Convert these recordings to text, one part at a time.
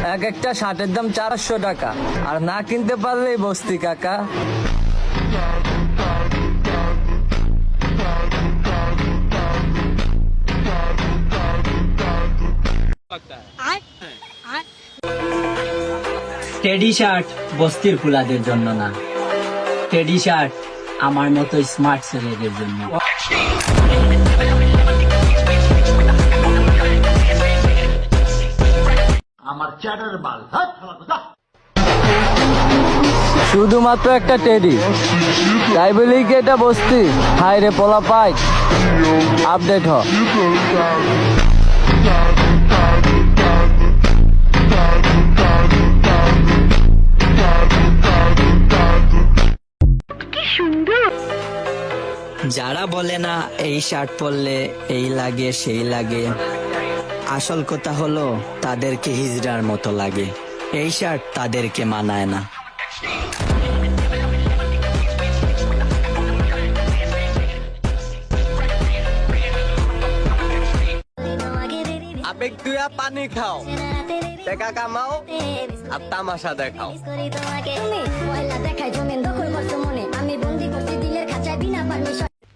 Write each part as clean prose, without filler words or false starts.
এক একটা শার্টের দাম 400 টাকা, আর না কিনতে পারলেই বস্তি কাকা। টেডি শার্ট বস্তির ফুলাদের জন্য না, টেডি শার্ট আমার মতো স্মার্ট ছেলেদের জন্য। আমার চ্যাটার বাল শুধুমাত্র একটা টেডি, তাই বলেই কি এটা বস্তি? হায় রে পোলা পাই, আপডেট হ। যারা বলে না এই শার্ট পরলে এই লাগে সেই লাগে, আসল কথা হলো তাদেরকে হিজড়ার মতো লাগে। এই শার্ট তাদেরকে মানায় না। আবেগ দুয়া পানি খাও, টাকা কামাও আর তামাশা দেখাও।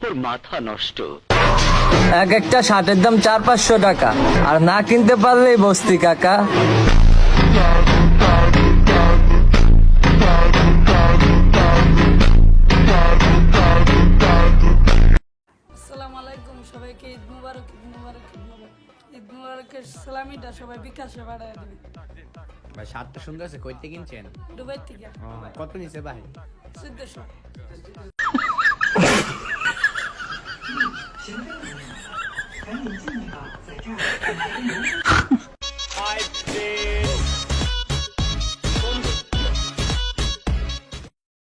তোর মাথা নষ্ট। এক একটা শার্টের দাম 400-500 টাকা, আর না কিনতে পারলেই বস্তি কাকা। আসসালামু আলাইকুম, সবাইকে ঈদ মুবারক, ঈদ মুবারক, ঈদ মুবারক। ঈদ মুবারকের সালামিটা সবাই বিকাশে বাড়ায় দেবে। ভাই শার্টটা সুন্দর আছে, কইতে কিনছেন? দুবাই থেকে কত নিছে ভাই? 1400।